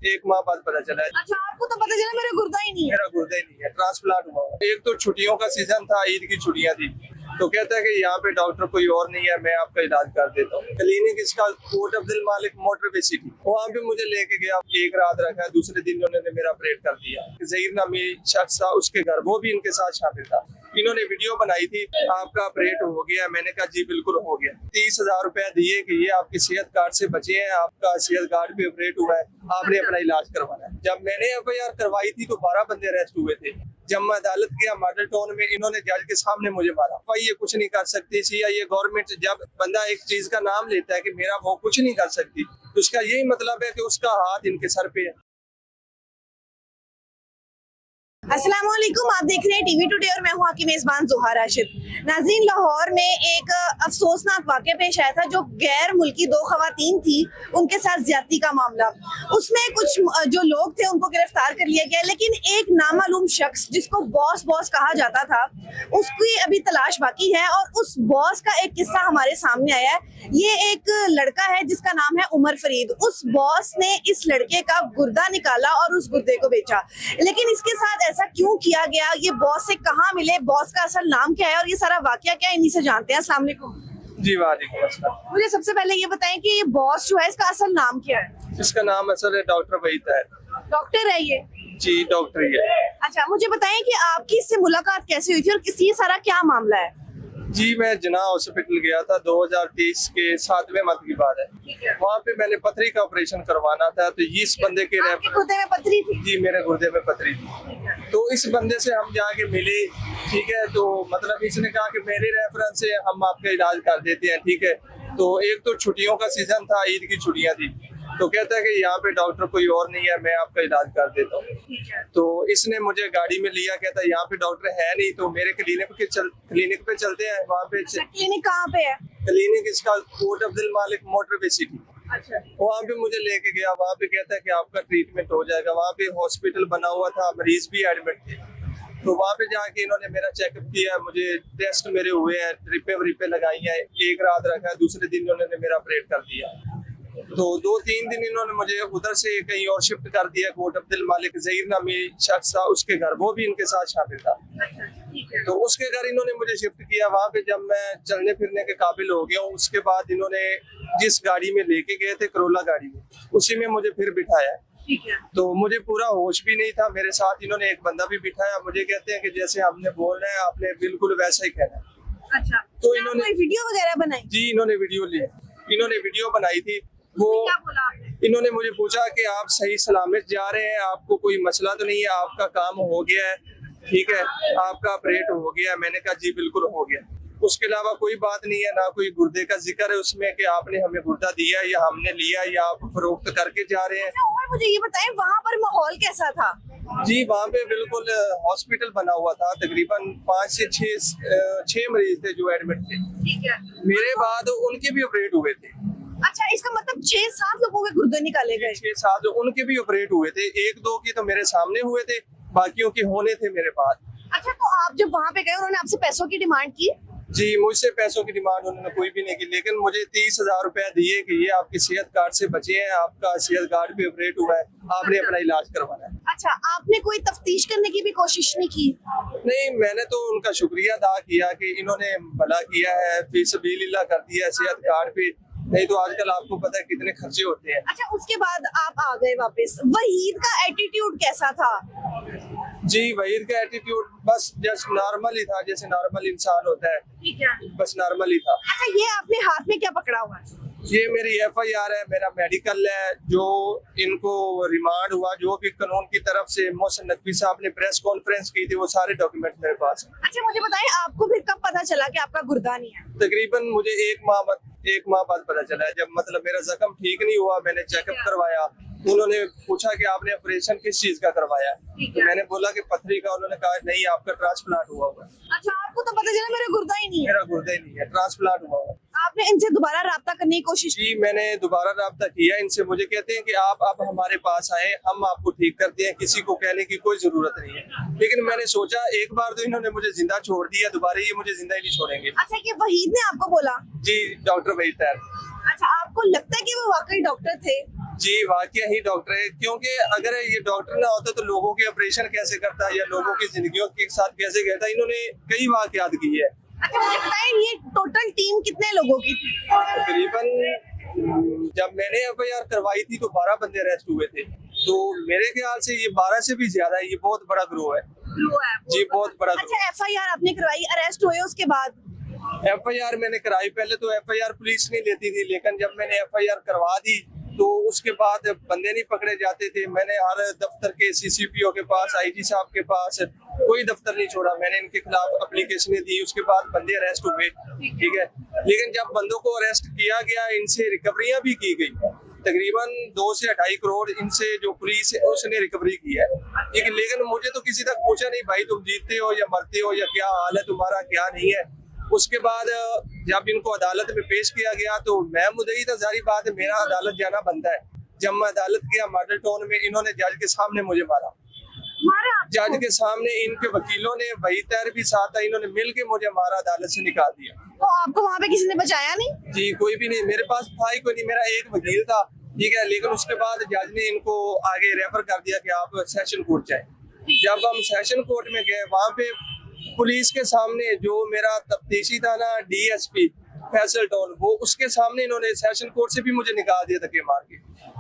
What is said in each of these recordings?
1 माह बाद पता चला है। अच्छा, आपको तो पता चला मेरा गुर्दा ही नहीं है। मेरा गुर्दा ही नहीं है, ट्रांसप्लांट हुआ हुआ। एक तो छुट्टियों का सीजन था, ईद की छुट्टियां थी, तो कहता है कि यहाँ पे डॉक्टर कोई और नहीं है, मैं आपका इलाज कर देता हूँ। क्लिनिक इसका कोट अब्दुल मालिक मोटरवे सिटी, वहाँ पे मुझे लेके गया। एक रात रखा, दूसरे दिन उन्होंने मेरा ऑपरेट कर दिया। ज़हीर नामी शख्स था, उसके घर, वो भी इनके साथ शामिल था। इन्होंने वीडियो बनाई थी, आपका ऑपरेट हो गया। मैंने कहा जी बिल्कुल हो गया। 30,000 रुपया दिए कि ये आपके सेहत कार्ड से बचे हैं, आपका सेहत कार्ड पे ऑपरेट हुआ है, आपने अपना इलाज करवाना है। जब मैंने FIR करवाई थी तो 12 बंदे अरेस्ट हुए थे। जब मैं अदालत गया मॉडल टाउन में, इन्होंने जज के सामने मुझे मारा। भाई ये कुछ नहीं कर सकती सी, या ये गवर्नमेंट, जब बंदा एक चीज का नाम लेता है कि मेरा वो कुछ नहीं कर सकती, तो उसका यही मतलब है कि उसका हाथ इनके सर पे है। अस्सलाम वालेकुम, आप देख रहे हैं टीवी टुडे और मैं हूं आपकी मेजबान जोहा राशिद। नाज़रीन, लाहौर में एक अफसोसनाक वाक़या पेश आया था, जो गैर मुल्की 2 ख़वातीन थी, उनके साथ ज्यादती का मामला। उसमें कुछ जो लोग थे उनको गिरफ्तार कर लिया गया, लेकिन एक नामालूम शख्स जिसको बॉस कहा जाता था, उसकी अभी तलाश बाकी है। और उस बॉस का एक किस्सा हमारे सामने आया है। ये एक लड़का है जिसका नाम है उमर फरीद। उस बॉस ने इस लड़के का गुर्दा निकाला और उस गुर्दे को बेचा। लेकिन इसके साथ ऐसा क्यों किया गया, ये बॉस से कहाँ मिले, बॉस का असल नाम क्या है और ये सारा वाकया क्या है, इन्हीं से जानते हैं। अस्सलाम वालेकुम। जी वालेकुम अस्सलाम। मुझे सबसे पहले ये बताएं कि ये बॉस जो है इसका असल नाम क्या है? इसका नाम असल है डॉक्टर वहीद है। डॉक्टर है ये? जी डॉक्टर ही है। अच्छा, मुझे बताएं कि आपकी इससे मुलाकात कैसे हुई थी और ये सारा क्या मामला है? जी मैं जना हॉस्पिटल गया था, 2023 के 7वें मंथ की बात है। वहाँ पे मैंने पथरी का ऑपरेशन करवाना था, तो इस बंदे के आपके गुर्दे में पथरी थी? जी मेरे गुर्दे में पथरी थी। तो इस बंदे से हम जाके मिले, ठीक है, तो मतलब इसने कहा कि मेरे रेफरेंस से हम आपका इलाज कर देते हैं, ठीक है। तो एक तो छुट्टियों का सीजन था, ईद की छुट्टियां थी, तो कहता है कि यहाँ पे डॉक्टर कोई और नहीं है, मैं आपका इलाज कर देता हूँ। तो इसने मुझे गाड़ी में लिया, कहता है यहाँ पे डॉक्टर है नहीं, तो मेरे क्लिनिक पे चलते हैं। वहाँ पे क्लिनिक कहाँ पे है? क्लिनिक इसका कोट अब्दुल मालिक मोटरवे सिटी, अच्छा। वहाँ पे मुझे लेके गया। वहाँ पे कहता है कि आपका ट्रीटमेंट हो जाएगा। वहाँ पे हॉस्पिटल बना हुआ था, मरीज भी एडमिट थे। तो वहाँ पे जाके इन्होंने मेरा चेकअप किया, मुझे टेस्ट मेरे हुए हैं, ड्रिपें लगाई हैं। एक रात रखा है, दूसरे दिन इन्होंने मेरा ऑपरेट कर दिया। तो 2-3 दिन इन्होंने मुझे उधर से कहीं और शिफ्ट कर दिया। कोट अब्दुल मालिक ज़हीर नामी शख्स था, उसके घर, वो भी इनके साथ शामिल था। तो उसके घर इन्होंने मुझे शिफ्ट किया। वहाँ पे जब मैं चलने फिरने के काबिल हो गया हूँ, उसके बाद इन्होंने जिस गाड़ी में लेके गए थे, करोला गाड़ी में, उसी में मुझे फिर बिठाया। तो मुझे पूरा होश भी नहीं था। मेरे साथ इन्होंने एक बंदा भी बिठाया। मुझे कहते हैं कि जैसे हमने बोलना है आपने बिल्कुल वैसा ही कहना है। अच्छा, तो इन्होंने वीडियो वगैरह बनाई? जी इन्होंने वीडियो बनाई थी। वो क्या बोला आपने? इन्होंने मुझे पूछा कि आप सही सलामत जा रहे हैं, आपको कोई मसला तो नहीं है, आपका काम हो गया है, ठीक है, आपका ऑपरेट हो गया। मैंने कहा जी बिल्कुल हो गया। उसके अलावा कोई बात नहीं है, ना कोई गुर्दे का जिक्र है उसमें कि आपने हमें गुर्दा दिया या हमने लिया या आप फरोख्त करके जा रहे हैं। अच्छा उमर, मुझे ये बताएं वहाँ पर माहौल कैसा था? जी वहाँ पे बिल्कुल हॉस्पिटल बना हुआ था। तकरीबन 5 से 6 मरीज थे जो एडमिट थे। ठीक है। मेरे बाद उनके भी ऑपरेट हुए थे। अच्छा, इसका मतलब 6-7 लोगों के गुर्दे निकाले गए? 6-7 उनके भी ऑपरेट हुए थे। 1-2 की तो मेरे सामने हुए थे, बाकियों के होने थे मेरे पास। अच्छा, तो आप जब वहाँ पे गए उन्होंने आपसे पैसों की डिमांड की? जी मुझसे पैसों की डिमांड उन्होंने कोई भी नहीं की, लेकिन मुझे 30,000 रुपया दिए कि ये आपके सेहत कार्ड से बचे हैं, आपका सेहत कार्ड पे ऑपरेट हुआ है, आपने अपना इलाज करवाना है। अच्छा, आपने कोई तफ्तीश करने की भी कोशिश नहीं की? नहीं, मैंने तो उनका शुक्रिया अदा किया कि इन्होंने भला किया है, फी सबीलिल्लाह कर दिया है सेहत कार्ड पे। नहीं तो आजकल आपको पता है कितने खर्चे होते हैं। अच्छा, उसके बाद आप आ गए वापस। वहीद का एटीट्यूड कैसा था? जी वहीद का एटीट्यूड बस जस्ट नॉर्मल ही था, जैसे नॉर्मल इंसान होता है, ठीक है, बस नॉर्मल ही था। अच्छा, ये आपने हाथ में क्या पकड़ा हुआ है? ये मेरी FIR है, मेरा मेडिकल है, जो इनको रिमांड हुआ, जो भी कानून की तरफ से मोहसिन नकवी साहब ने प्रेस कॉन्फ्रेंस की थी, वो सारे डॉक्यूमेंट मेरे पास हैं। अच्छा, मुझे बताएं आपको फिर कब पता चला कि आपका गुर्दा नहीं है? तकरीबन मुझे 1 माह बाद पता चला है। जब मतलब मेरा जख्म ठीक नहीं हुआ, मैंने चेकअप करवाया, उन्होंने पूछा कि आपने ऑपरेशन किस चीज का करवाया, तो मैंने बोला कि पथरी का। उन्होंने कहा नहीं आपका ट्रांसप्लांट हुआ हुआ है। अच्छा, आपको तो पता चला मेरा गुर्दा ही नहीं है? मेरा गुर्दा ही नहीं है, ट्रांसप्लांट हुआ हुआ है। आपने इनसे दोबारा राब्ता करने की कोशिश की? जी मैंने दोबारा राब्ता किया इनसे। मुझे कहते हैं कि आप अब हमारे पास आए, हम आपको ठीक करते हैं, किसी को कहने की कोई जरूरत नहीं है। लेकिन मैंने सोचा एक बार तो इन्होंने मुझे जिंदा छोड़ दिया, दोबारा ये मुझे जिंदा ही नहीं छोड़ेंगे। अच्छा, ये वहीद ने आपको बोला? जी डॉक्टर वहीद है। अच्छा, आपको लगता है कि वो वाकई डॉक्टर थे? जी वाकई ही डॉक्टर है, क्योंकि अगर ये डॉक्टर ना होता तो लोगों के ऑपरेशन कैसे करता या लोगों की जिंदगियों के साथ कैसे कहता। इन्होंने कई वाकयात की है। अच्छा मुझे बताएं, ये टोटल टीम कितने लोगों की थी? तकरीबन जब मैंने एफआईआर करवाई थी तो 12 बंदे अरेस्ट हुए थे, तो मेरे ख्याल से ये 12 से भी ज्यादा है। ये बहुत बड़ा ग्रोह है जी, बहुत बड़ा ग्रोह। अच्छा एफआईआर आपने करवाई, अरेस्ट हुए, उसके बाद एफआईआर मैंने कराई। पहले तो एफआईआर पुलिस नहीं लेती थी, लेकिन जब मैंने एफआईआर करवा दी तो उसके बाद बंदे नहीं पकड़े जाते थे। मैंने हर दफ्तर के सीसीपीओ के पास, आईजी साहब के पास कोई दफ्तर नहीं छोड़ा। मैंने इनके खिलाफ एप्लीकेशनें दी, उसके बाद बंदे अरेस्ट हुए, ठीक है। लेकिन जब बंदों को अरेस्ट किया गया, इनसे रिकवरियां भी की गई। तकरीबन 2 से 2.5 करोड़ इनसे जो पुलिस है उसने रिकवरी की है, ठीक है। लेकिन मुझे तो किसी तक पूछा नहीं, भाई तुम जीतते हो या मरते हो या क्या हाल है तुम्हारा, क्या नहीं है। उसके बाद जब इनको अदालत में पेश किया गया तो मैं मुद्दई था, जारी बात है मेरा अदालत जाना बनता है। जब मैं अदालत गया मॉडल टाउन में, इन्होंने जज के सामने मुझे मारा। जज के सामने इनके वकीलों ने, वही तैर भी साथ था, इन्होंने मिल के मुझे मारा, अदालत से निकाल दिया। तो आपको वहाँ पे किसी ने बचाया नहीं? जी कोई भी नहीं, मेरे पास था ही कोई नहीं, मेरा एक वकील था, ठीक है। लेकिन उसके बाद जज ने इनको आगे रेफर कर दिया कि आप सेशन कोर्ट जाएं। जब हम सेशन कोर्ट में गए, वहाँ पे पुलिस के सामने जो मेरा तफ्तीशी था ना, डीएसपी फैसल टाउन, वो उसके सामने इन्होंने सेशन कोर्ट से भी मुझे निकाल दिया धक्के मार के,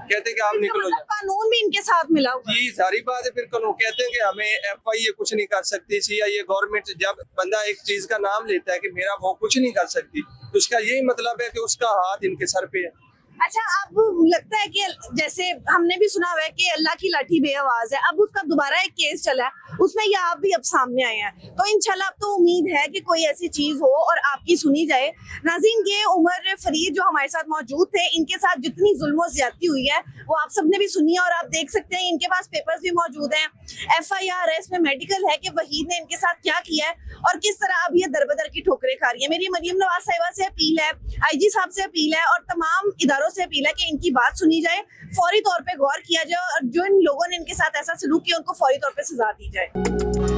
कहते कि आप निकलो जाओ। कानून भी इनके साथ मिला हुआ। जी सारी बात है। फिर कानून कहते हैं कि हमें एफआईए कुछ नहीं कर सकती, सीआईए गवर्नमेंट। जब बंदा एक चीज का नाम लेता है कि मेरा वो कुछ नहीं कर सकती, तो उसका यही मतलब है कि उसका हाथ इनके सर पे है। अच्छा अब लगता है कि जैसे हमने भी सुना हुआ है कि अल्लाह की लाठी बेआवाज है, अब उसका दोबारा एक केस चला है, उसमें ये आप भी अब सामने आए हैं, तो इंशाल्लाह अब तो उम्मीद है कि कोई ऐसी चीज हो और आपकी सुनी जाए। नाज़रीन, ये उमर फरीद जो हमारे साथ मौजूद थे, इनके साथ जितनी जुल्म ज्यादती हुई है वो आप सबने भी सुनी है, और आप देख सकते हैं इनके पास पेपर्स भी मौजूद हैं, एफआईआर है, इसमें मेडिकल है कि वहीद ने इनके साथ क्या किया है और किस तरह अब ये दरबदर की ठोकरें खा रही है। मेरी मरियम नवाज साहिबा से अपील है, आईजी साहब से अपील है और तमाम इदारों से अपील है कि इनकी बात सुनी जाए, फौरी तौर पे गौर किया जाए और जो इन लोगों ने इनके साथ ऐसा सलूक किया उनको फौरी तौर पे सजा दी जाए।